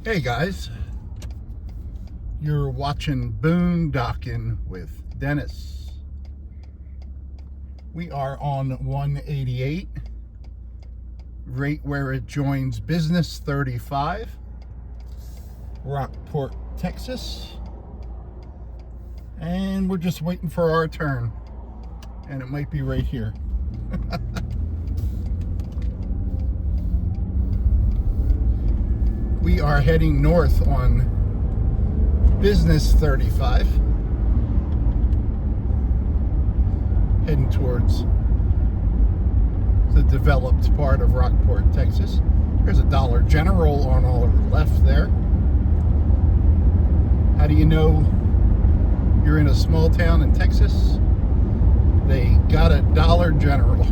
Hey guys, you're watching Boondocking with Dennis. We are on 188, right where it joins Business 35, Rockport, Texas. And we're just waiting for our turn. And it might be right here. We are heading north on Business 35, heading towards the developed part of Rockport, Texas. There's a Dollar General on all of the left there. How do you know you're in a small town in Texas? They got a Dollar General.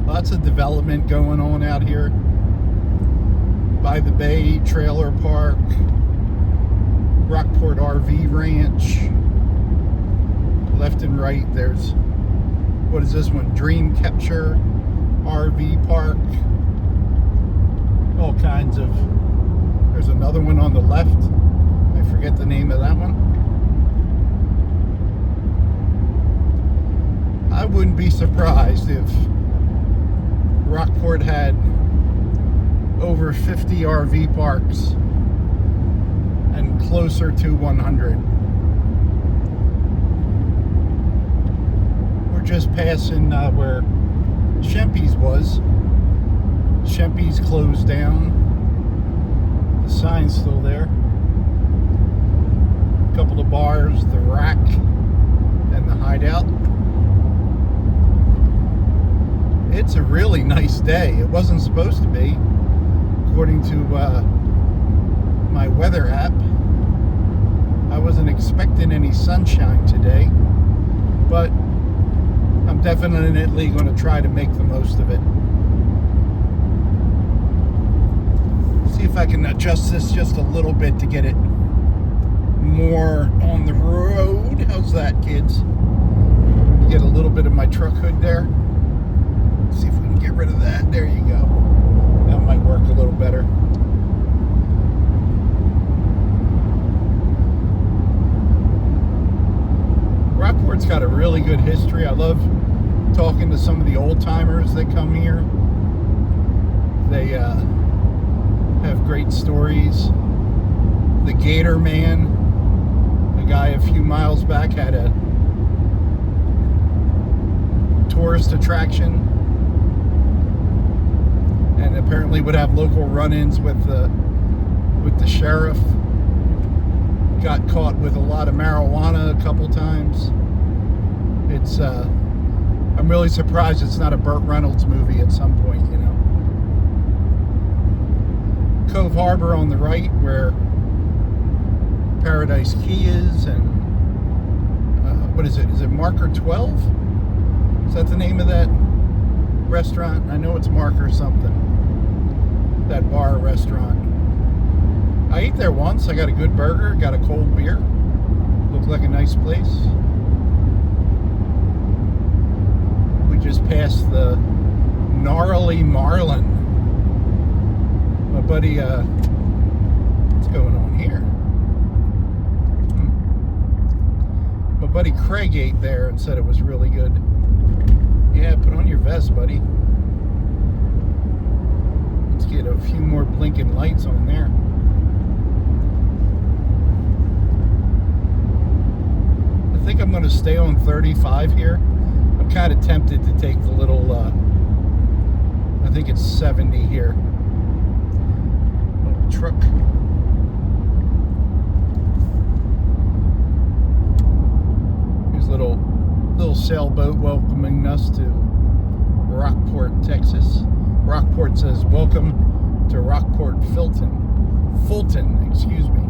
Lots of development going on out here. By the Bay Trailer Park, Rockport RV Ranch. Left and right, there's, what is this one? Dream Capture RV Park. All kinds of, there's another one on the left. I forget the name of that one. I wouldn't be surprised if Rockport had over 50 RV parks and closer to 100. We're just passing where Shempy's was. Shempy's closed down. The sign's still there. A couple of bars, the Rack and the Hideout. It's a really nice day. It wasn't supposed to be, according to my weather app. I wasn't expecting any sunshine today, but I'm definitely going to try to make the most of it. See if I can adjust this just a little bit to get it more on the road. How's that, kids? Get a little bit of my truck hood there. See if we can get rid of that. There you go. That might work a little better. Rockport's got a really good history. I love talking to some of the old timers that come here. They have great stories. The Gator Man, a guy a few miles back, had a tourist attraction. And apparently would have local run-ins with the sheriff. Got caught with a lot of marijuana a couple times. It's I'm really surprised it's not a Burt Reynolds movie at some point, you know. Cove Harbor on the right, where Paradise Key is, and what is it? Is it Marker 12? Is that the name of that restaurant? I know it's Marker something. That bar restaurant. I ate there once. I got a good burger, got a cold beer. Looked like a nice place. We just passed the Gnarly Marlin. My buddy, what's going on here? My buddy Craig ate there and said it was really good. Yeah, put on your vest, buddy. Let's get a few more blinking lights on there. I think I'm going to stay on 35 here. I'm kind of tempted to take the little, I think it's 70 here. Little truck. Here's a little sailboat welcoming us to Rockport, Texas. Rockport says, welcome to Rockport Fulton, excuse me.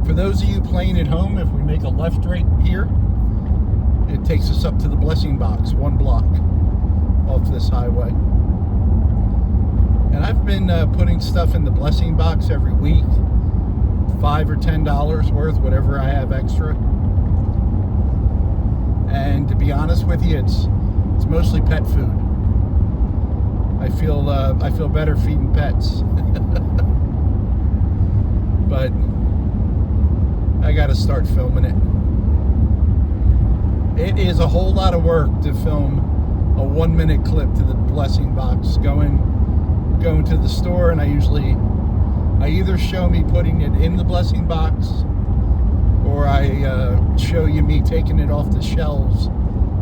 For those of you playing at home, if we make a left right here, it takes us up to the Blessing Box, 1 block off this highway. And I've been putting stuff in the Blessing Box every week, $5 or $10 worth, whatever I have extra. And to be honest with you, it's mostly pet food. I feel better feeding pets. But I gotta start filming it. It is a whole lot of work to film a 1-minute clip to the blessing box. Going to the store, and I either show me putting it in the blessing box, or I show you me taking it off the shelves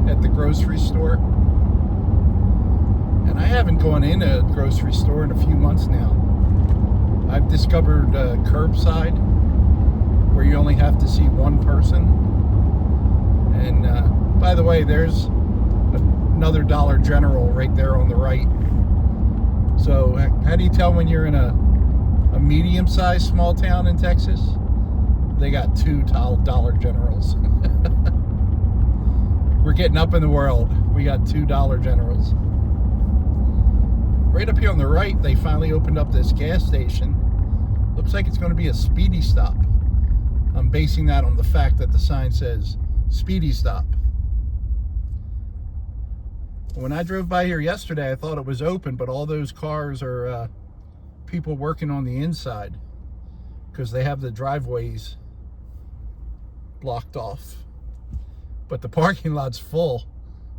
at the grocery store. And I haven't gone in a grocery store in a few months now. I've discovered curbside, where you only have to see one person. And by the way, there's another Dollar General right there on the right. So how do you tell when you're in a medium-sized small town in Texas? They got 2 Dollar Generals. We're getting up in the world. We got 2 Dollar Generals. Right up here on the right, they finally opened up this gas station. Looks like it's going to be a Speedy Stop. I'm basing that on the fact that the sign says Speedy Stop. When I drove by here yesterday, I thought it was open, but all those cars are people working on the inside because they have the driveways blocked off. But the parking lot's full,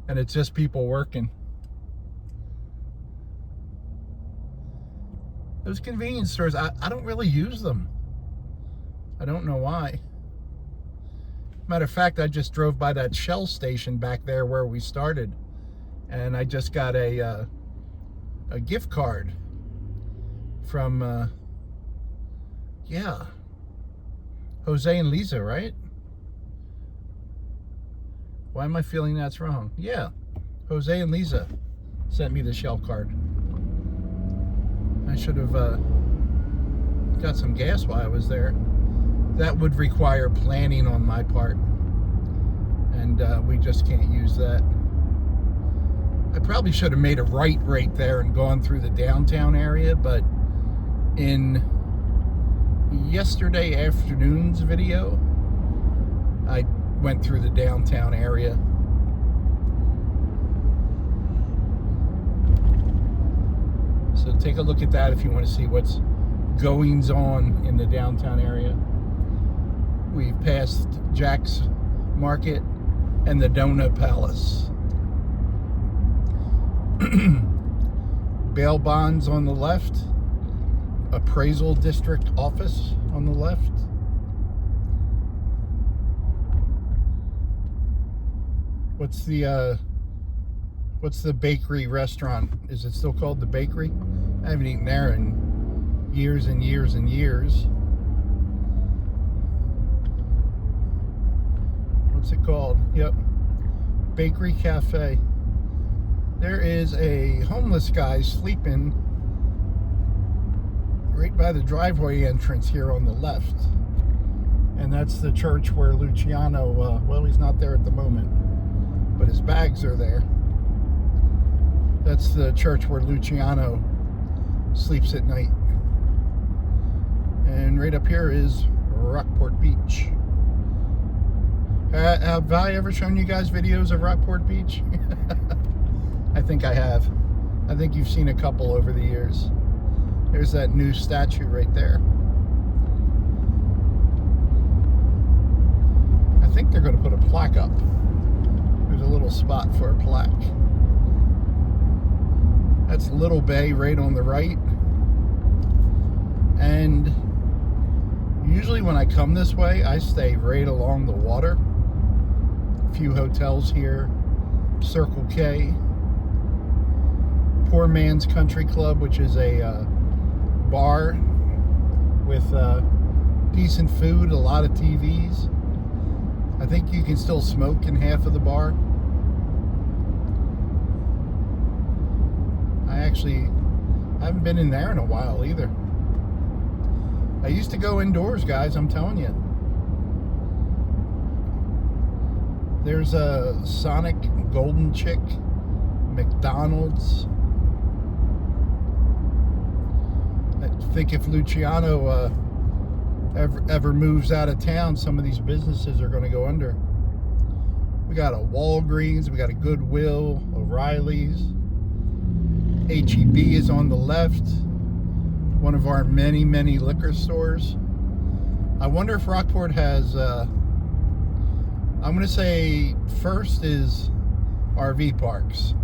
and it's just people working. Those convenience stores, I don't really use them. I don't know why. Matter of fact, I just drove by that Shell station back there where we started, and I just got a gift card from, yeah, Jose and Lisa, right? Why am I feeling that's wrong? Yeah, Jose and Lisa sent me the Shell card. I should have got some gas while I was there. That would require planning on my part, and we just can't use that. I probably should have made a right there and gone through the downtown area, but in yesterday afternoon's video, I went through the downtown area. So take a look at that if you want to see what's goings on in the downtown area. We've passed Jack's Market and the Donut Palace. Bail bonds on the left. Appraisal district office on the left. What's the bakery restaurant? Is it still called the bakery? I haven't eaten there in years and years and years. What's it called? Yep. Bakery Cafe. There is a homeless guy sleeping right by the driveway entrance here on the left. And that's the church where Luciano, well, he's not there at the moment, but his bags are there. That's the church where Luciano sleeps at night. And right up here is Rockport Beach. Have I ever shown you guys videos of Rockport Beach? I think I have. I think you've seen a couple over the years. There's that new statue right there. I think they're going to put a plaque up. There's a little spot for a plaque. That's Little Bay right on the right. And usually when I come this way, I stay right along the water. A few hotels here. Circle K. Poor Man's Country Club, which is a bar with decent food, a lot of TVs. I think you can still smoke in half of the bar. I haven't been in there in a while either. I used to go indoors, guys, I'm telling you. There's a Sonic, Golden Chick, McDonald's. I think if Luciano ever moves out of town, some of these businesses are going to go under. We got a Walgreens, we got a Goodwill, a O'Reilly's. HEB is on the left. One of our many, many liquor stores. I wonder if Rockport has, I'm going to say first is RV parks.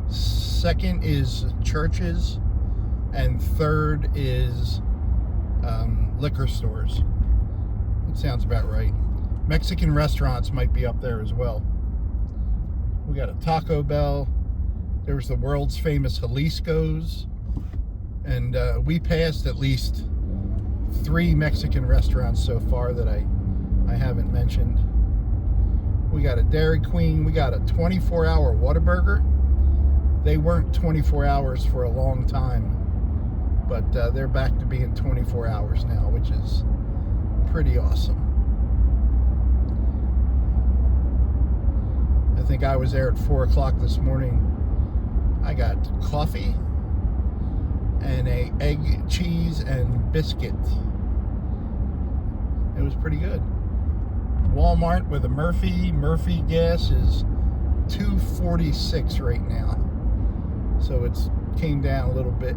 Second is churches. And third is liquor stores. It sounds about right. Mexican restaurants might be up there as well. We got a Taco Bell. There's the world's famous Jalisco's. And we passed at least 3 Mexican restaurants so far that I haven't mentioned. We got a Dairy Queen. We got a 24-hour Whataburger. They weren't 24 hours for a long time, but they're back to being 24 hours now, which is pretty awesome. I think I was there at 4 o'clock this morning. I got coffee and a egg, cheese, and biscuit. It was pretty good. Walmart with a Murphy gas is $2.46 right now. So it's came down a little bit.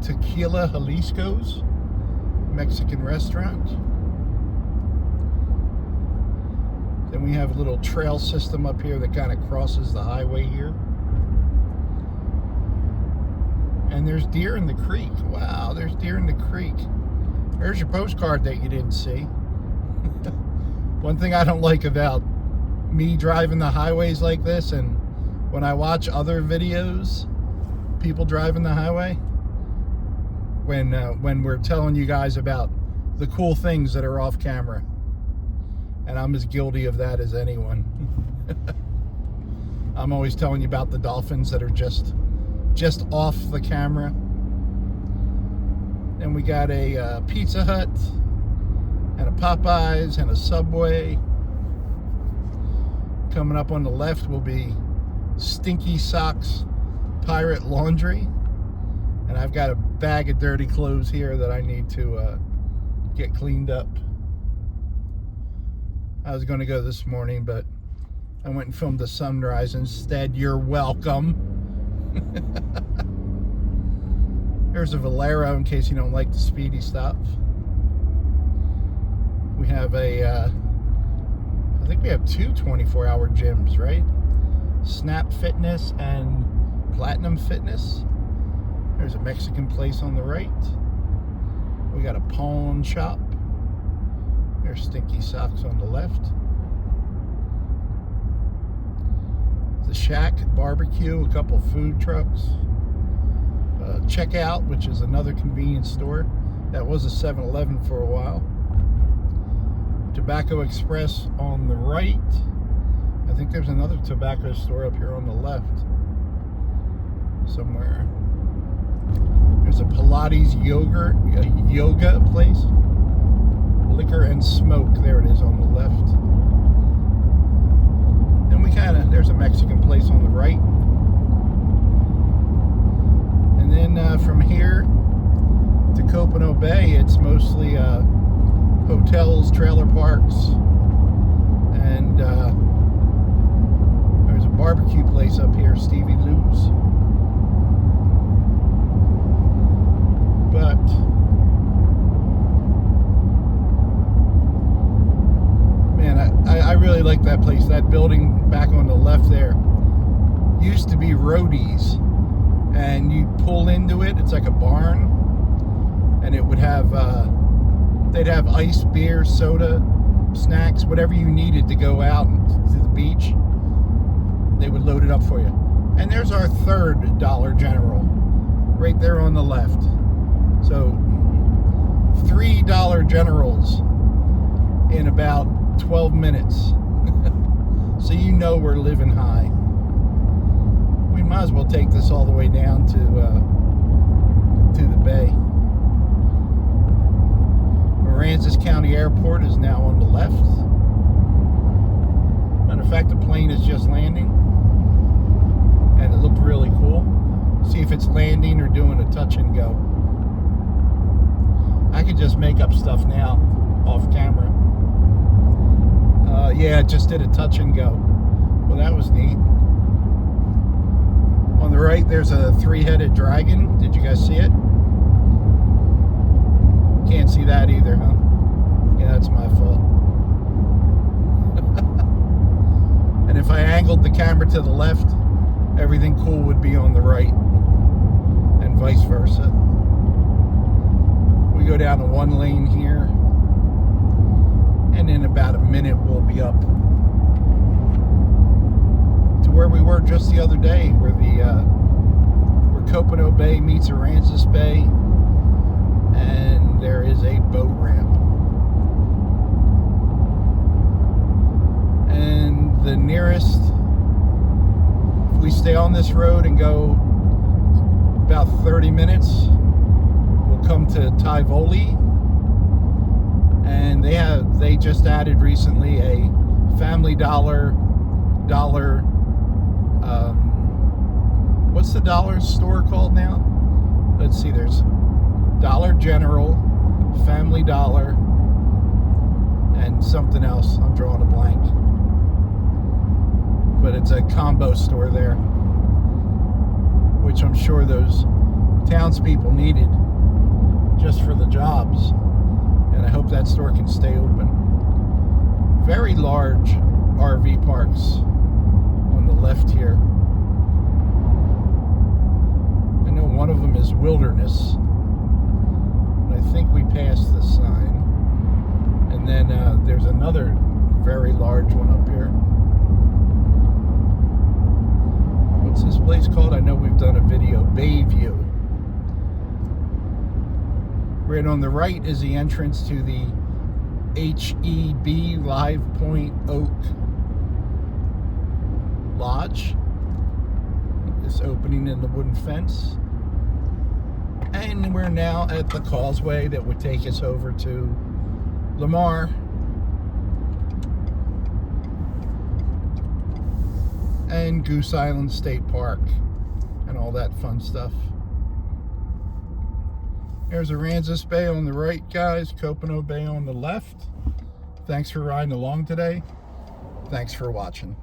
Tequila Jalisco's, Mexican restaurant. Then we have a little trail system up here that kind of crosses the highway here. And there's deer in the creek. Wow, there's deer in the creek. There's your postcard that you didn't see. One thing I don't like about me driving the highways like this, and when I watch other videos, people driving the highway, when we're telling you guys about the cool things that are off camera, and I'm as guilty of that as anyone. I'm always telling you about the dolphins that are just off the camera. And we got a Pizza Hut and a Popeyes and a Subway. Coming up on the left will be Stinky Socks Pirate Laundry. And I've got a bag of dirty clothes here that I need to get cleaned up. I was going to go this morning, but I went and filmed the sunrise instead. You're welcome. Here's a Valero in case you don't like the Speedy Stop. We have I think we have 2 24-hour gyms, right? Snap Fitness and Platinum Fitness. There's a Mexican place on the right. We got a pawn shop. There's Stinky Socks on the left. The Shack Barbecue, a couple food trucks. Checkout, which is another convenience store. That was a 7-Eleven for a while. Tobacco Express on the right. I think there's another tobacco store up here on the left somewhere. There's a Pilates yoga place. Liquor and Smoke. There it is on the left. Then there's a Mexican place on the right. And then from here to Copano Bay, it's mostly hotels, trailer parks, and there's a barbecue place up here, Stevie Lou's. But man, I really like that place. That building back on the left there used to be Roadie's, and you pull into it. It's like a barn, and it would have they'd have ice, beer, soda, snacks, whatever you needed to go out to the beach. They would load it up for you. And there's our third Dollar General right there on the left. So 3 Dollar Generals in about 12 minutes. So you know we're living high. We might as well take this all the way down to the bay. Aransas County Airport is now on the left. Matter of fact, the plane is just landing, and it looked really cool. See if it's landing or doing a touch and go. I could just make up stuff now off camera. Yeah, it just did a touch and go. Well, that was neat. On the right, there's a three-headed dragon. Did you guys see it? Can't see that either, huh? Yeah, that's my fault. And if I angled the camera to the left, everything cool would be on the right, and vice versa. We go down to one lane here, and in about a minute we'll be up to where we were just the other day, where Copano Bay meets Aransas Bay, and there is a boat ramp. And the nearest, if we stay on this road and go about 30 minutes, we'll come to Tivoli, and they just added recently a Family Dollar, what's the dollar store called now? Let's see, there's Dollar General, Family Dollar, and something else. I'm drawing a blank. But it's a combo store there, which I'm sure those townspeople needed just for the jobs. And I hope that store can stay open. Very large RV parks on the left here. I know one of them is Wilderness. I think we passed the sign. And then there's another very large one up here. What's this place called? I know we've done a video. Bayview. Right on the right is the entrance to the HEB Live Point Oak Lodge. This opening in the wooden fence. And we're now at the causeway that would take us over to Lamar. And Goose Island State Park and all that fun stuff. There's Aransas Bay on the right, guys. Copano Bay on the left. Thanks for riding along today. Thanks for watching.